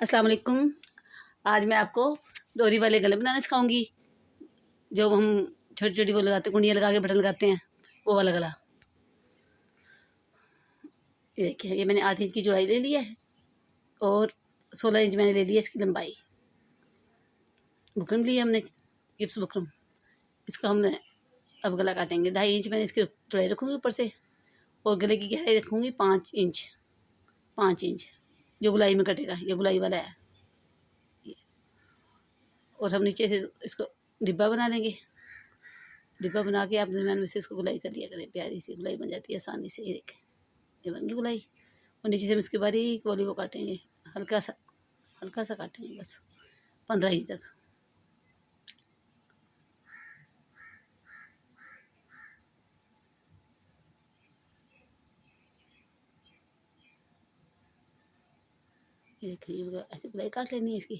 अस्सलाम वालेकुम। आज मैं आपको डोरी वाले गले बनाना सिखाऊंगी। जो हम छोटी छोटी वो लगाते कुंडियाँ लगा के बटन लगाते हैं, वो वाला गला। ये देखिए, ये मैंने 8 इंच की चौड़ाई ले ली है और 16 इंच मैंने ले ली है इसकी लंबाई। बुकरम लिया हमने, गिप्स बुकरम। इसका हमने अब गला काटेंगे। 2.5 इंच मैंने इसकी चौड़ाई रखूँगी ऊपर से, और गले की गहराई रखूँगी 5 इंच। 5 इंच जो गुलाई में कटेगा, ये गुलाई वाला है। और हम नीचे से इसको डिब्बा बना लेंगे। डिब्बा बना के आप दरम्यान में से इसको गुलाई कर लिया करें। प्यारी सी गुलाई बन जाती है आसानी से। ये देखें, ये बन गई गुलाई। और नीचे से हम इसकी बारीक वाली वो काटेंगे, हल्का सा काटेंगे, बस 15 इंच तक। ये देखिए, ये ऐसे गुलाई काट लेनी है इसकी।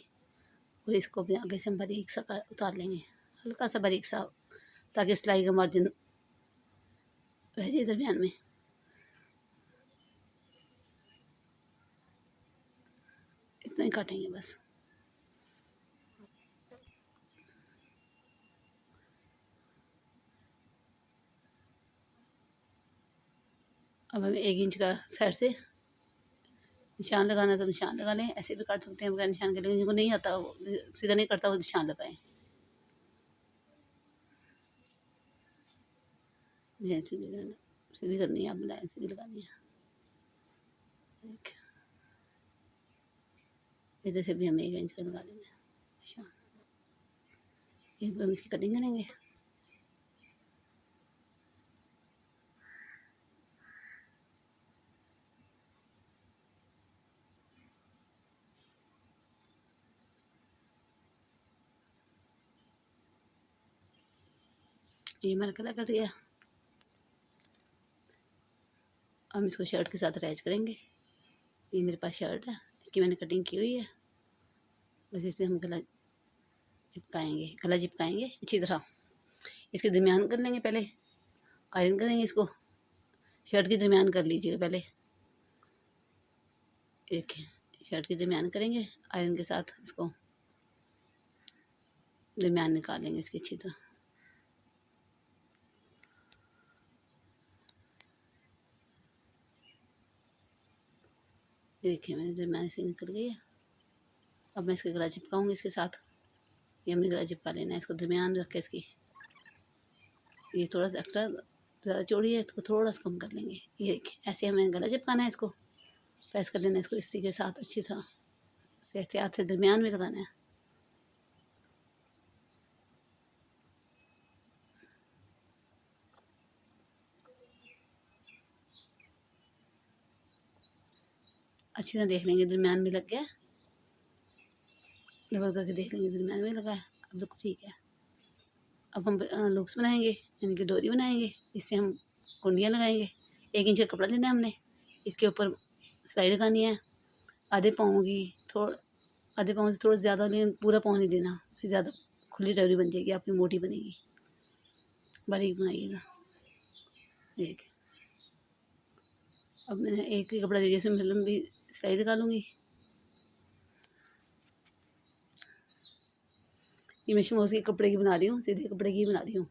और इसको अपने आगे से हम बारीक सा उतार लेंगे, हल्का सा बारीक सा, ताकि सिलाई का मार्जिन रह जाए दरमियान में। इतना ही काटेंगे बस। अब हमें 1 इंच का साइड से निशान लगाना है तो निशान लगा लें। ऐसे भी काट सकते हैं बगैर निशान के, लेकिन जिनको नहीं आता, वो सीधा नहीं करता, वो निशान लगाएं। सीधी करनी है, आप लाइन सीधी लगानी है। इधर से भी हम 1 इंच का लगा लेंगे। अच्छा, ये हम इसकी कटिंग करेंगे। ये हमारा गला कट गया। हम इसको शर्ट के साथ अटैच करेंगे। ये मेरे पास शर्ट है, इसकी मैंने कटिंग की हुई है। बस इसमें हम गला चिपकाएंगे अच्छी तरह। इसके दरमियान कर लेंगे पहले, आयरन करेंगे इसको। शर्ट के दरमियान कर लीजिएगा पहले। देखिए, शर्ट के दरमियान करेंगे आयरन के साथ। इसको दरमियान निकालेंगे इसकी अच्छी तरह। देखिए, मैंने दरमियान से निकल गई है। अब मैं इसका गला चिपकाऊंगी इसके साथ। ये हमने गला चिपका लेना है, इसको दरमियान रख के इसकी। ये थोड़ा सा एक्स्ट्रा ज़्यादा चौड़ी है, इसको थोड़ा सा कम कर लेंगे। ये देखिए, ऐसे हमें गला चिपकाना है। इसको प्रेस कर लेना है, इसको इसी के साथ अच्छी तरह से एहतियात से दरमियान में लगाना है। अच्छी तरह देख लेंगे दरमियान में लग गया। डबल करके देख लेंगे दरमियान में लगा है। अब बिल्कुल ठीक है। अब हम लूप्स बनाएंगे, यानी कि डोरी बनाएंगे। इससे हम कुंडियाँ लगाएंगे। 1 इंच का कपड़ा लेना है हमने, इसके ऊपर सिलाई लगानी है। आधे पाँव की, आधे पाँव से थोड़ा ज़्यादा, लेकिन पूरा पाँव नहीं देना, फिर ज़्यादा खुली डोरी बन जाएगी, आपकी मोटी बनेगी। बारीक बनाइएगा। एक अब मैंने एक ही कपड़ा ले लिया, इसमें लंबी सिलाई लगा लूँगी। ये मैं शमोज के कपड़े की बना रही हूँ, सीधे कपड़े की बना रही हूँ।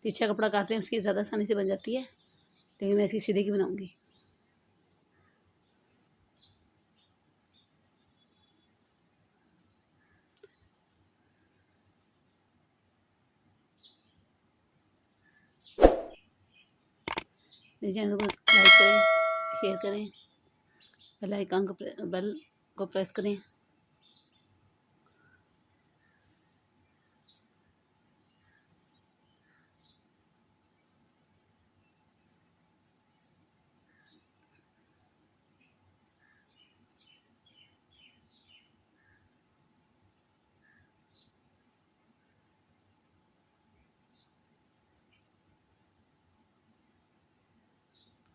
तिरछा कपड़ा काटते हैं उसकी ज़्यादा आसानी से बन जाती है, लेकिन मैं इसकी सीधे की बनाऊँगी। मेरे चैनल को लाइक करें, शेयर करें, बेल आइकन को बेल को प्रेस करें।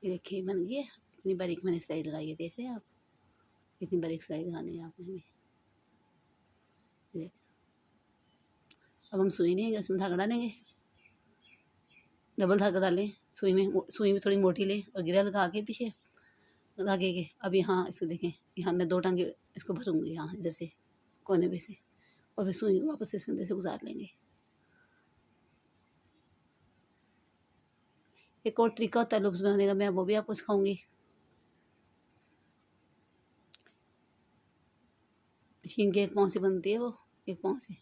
ये देखिए, बन गई है। इतनी बारीक मैंने सिलाई लगाई है, देख रहे हैं आप। इतनी बारीक सिलाई लगानी है आपने हमें। देख, अब हम सुई लेंगे, उसमें धागा डालेंगे। डबल धागा डालें सुई में थोड़ी मोटी लें और गिरा लगा के पीछे धागे के। अब यहाँ इसको देखें, यहाँ मैं 2 टाँगे इसको भरूँगी यहाँ इधर से कोने में से, और फिर सुई वापस इसके अंदर से गुजार लेंगे। एक और तरीका होता है लूप्स बनाने का, मैं वो भी आपको सिखाऊंगी। मशीन के एक पाँव से बनती है वो, एक पाँव से।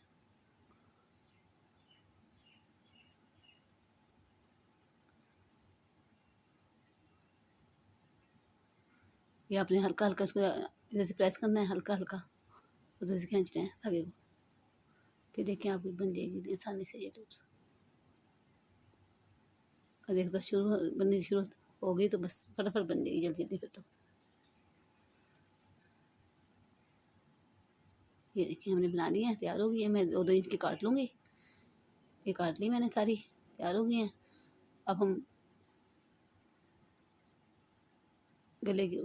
ये आपने हल्का हल्का इसको इधर से प्रेस करना है, हल्का हल्का उधर से खींचना है धागे को, फिर देखें आपकी बन जाएगी आसानी से ये लूप्स। और देख तो शुरू बननी शुरू हो गई तो बस फटाफट बन जाएगी जल्दी जल्दी फिर तो। ये देखिए हमने बना ली है, तैयार हो गई है। मैं 2-2 इंच की काट लूँगी। ये काट ली मैंने सारी, तैयार हो गई हैं। अब हम गले के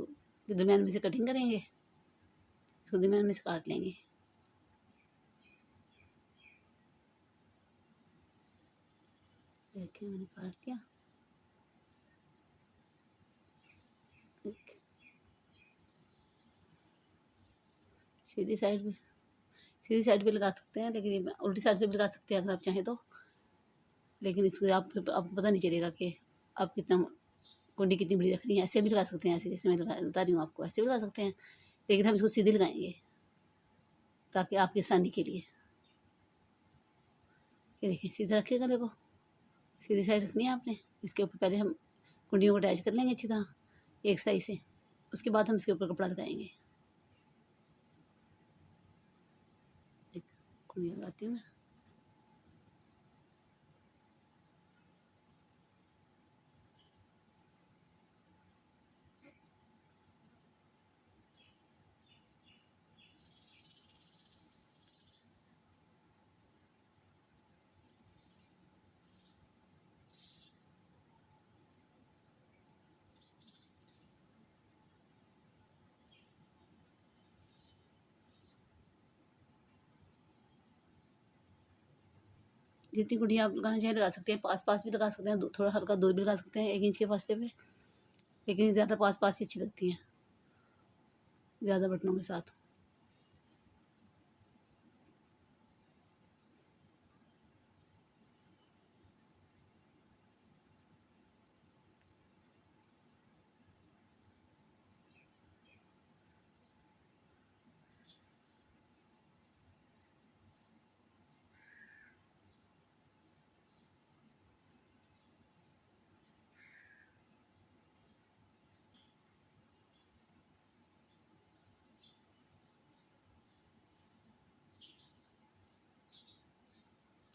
दरमियान में से कटिंग करेंगे, इसको दरमियान में से काट लेंगे। देखिए मैंने काट लिया। सीधी साइड पे लगा सकते हैं, लेकिन ये उल्टी साइड पे भी लगा सकते हैं अगर आप चाहें तो। लेकिन इसको आप फिर आपको पता नहीं चलेगा कि आप कितना कुंडी कितनी बड़ी रखनी है। ऐसे भी लगा सकते हैं, ऐसे जैसे मैं बता रही हूँ आपको, ऐसे भी लगा सकते हैं, लेकिन हम इसको सीधी लगाएंगे ताकि आपकी आसानी के लिए। ये देखिए सीधा रखिए गले को, सीधी साइड रखनी है आपने। इसके ऊपर पहले हम कुंडियों को अटैच कर लेंगे अच्छी तरह एक साइड से, उसके बाद हम इसके ऊपर कपड़ा लगाएंगे। कुंडियाँ लगाती हूँ मैं। जितनी कुंडियाँ आप लगाना चाहें लगा सकते हैं, पास पास भी लगा सकते हैं, थोड़ा हल्का दूर भी लगा सकते हैं 1 इंच के फासले पे, लेकिन ज़्यादा पास पास ही अच्छी लगती हैं, ज़्यादा बटनों के साथ।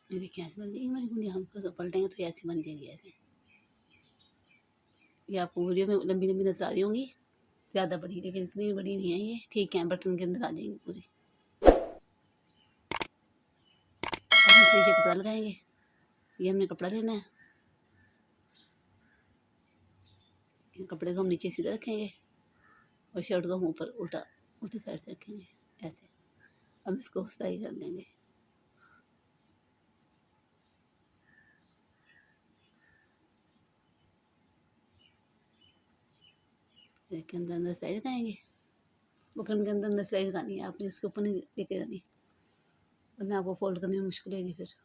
ये देखिए ऐसे लग जाएगी हमारी कुंडियाँ, हम इसको पलटेंगे तो ऐसी बन जाएगी ऐसे। ये आपको वीडियो में लंबी लंबी नजर आ रही होंगी, ज़्यादा बड़ी, लेकिन इतनी बड़ी नहीं है ये, ठीक है, बटन के अंदर आ जाएंगी पूरी। अब हम नीचे कपड़ा लगाएंगे। ये हमने कपड़ा लेना है, कपड़े को हम नीचे सीधा रखेंगे और शर्ट को हम ऊपर उल्टी साइड से रखेंगे ऐसे। अब इसको सिलाई कर लेंगे। के अंदर अंदर सिलाई लगाएंगे, बुकरम के अंदर अंदर सिलाई लगानी है आपने, उसके ऊपर नहीं लेके जानी, वरना आपको फोल्ड करने में मुश्किल होगी फिर।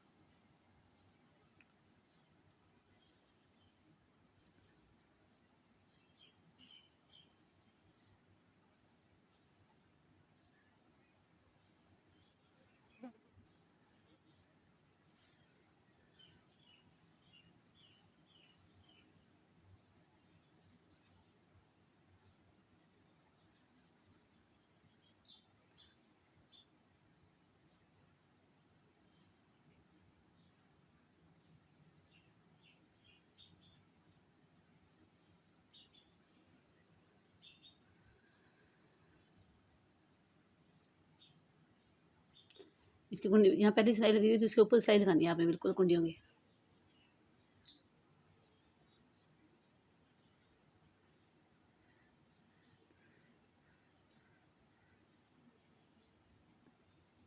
इसकी कुंडी यहाँ पहले सिलाई लगी हुई तो इसके ऊपर सिलाई लगानी है आपने बिल्कुल कुंडियों की।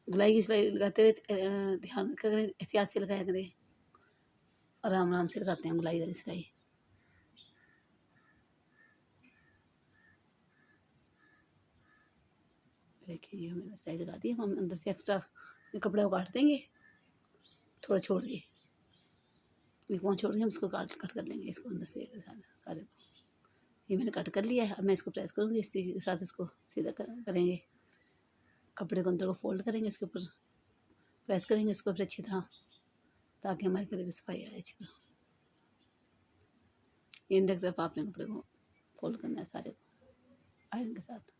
गुलाई की सिलाई लगाते हुए ध्यान करें, एहतियात से लगाया करें, आराम आराम से लगाते हैं गुलाई वाली सिलाई। देखिए ये मैंने सिलाई लगा दी। हम अंदर से एक्स्ट्रा ये कपड़े को काट देंगे, थोड़ा छोड़ के, ये पहुँच छोड़ के हम इसको कट कर लेंगे, इसको अंदर से सारे को। ये मैंने कट कर लिया है। अब मैं इसको प्रेस करूँगी, इस तरीके के साथ इसको सीधा करेंगे, कपड़े को अंदर को फोल्ड करेंगे, इसके ऊपर प्रेस करेंगे इसको फिर अच्छी तरह, ताकि हमारे गले में सफाई आए अच्छी तरह। ये अंदर की तरफ आपने कपड़े को फोल्ड करना है सारे को आयरन के साथ।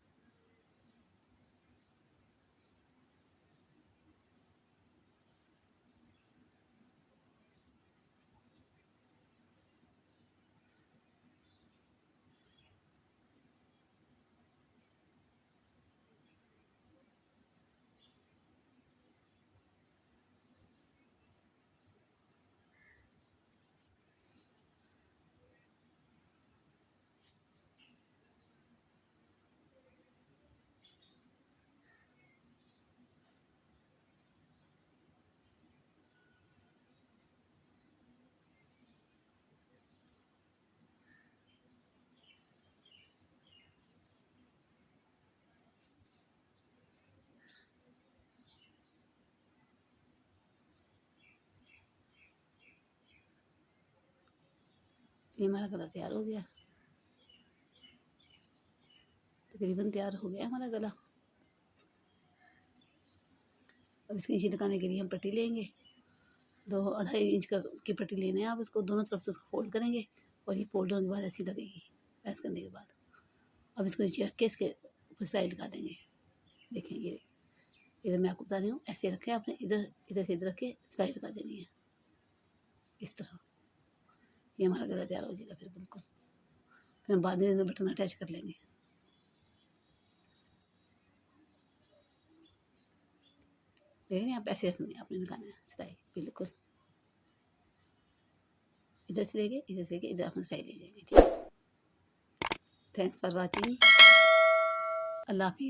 ये हमारा गला तैयार हो गया, तकरीबन तैयार हो गया हमारा गला। अब इसके नीचे लगाने के लिए हम पट्टी लेंगे, 2-2.5 इंच की पट्टी लेना है आप, उसको दोनों तरफ से उसको फोल्ड करेंगे और ये फोल्ड होने के बाद ऐसी लगेगी प्रेस करने के बाद। अब इसको नीचे रख के इसके ऊपर सिलाई लगा देंगे। देखें ये इधर मैं आपको बता रही हूँ, ऐसे रखे आपने, इधर इधर से इधर रख के सिलाई लगा देनी है इस तरह। ये हमारा गला तैयार हो जाएगा फिर बिल्कुल। फिर हम बाद में बटन अटैच कर लेंगे। देख रहे हैं आप, ऐसे रखनी है आपने, लगाना है सिलाई बिल्कुल, इधर से लेके इधर अपना सिलाई ले जाएंगे। ठीक है, थैंक्स फॉर वॉचिंग, अल्लाह हाफिज़।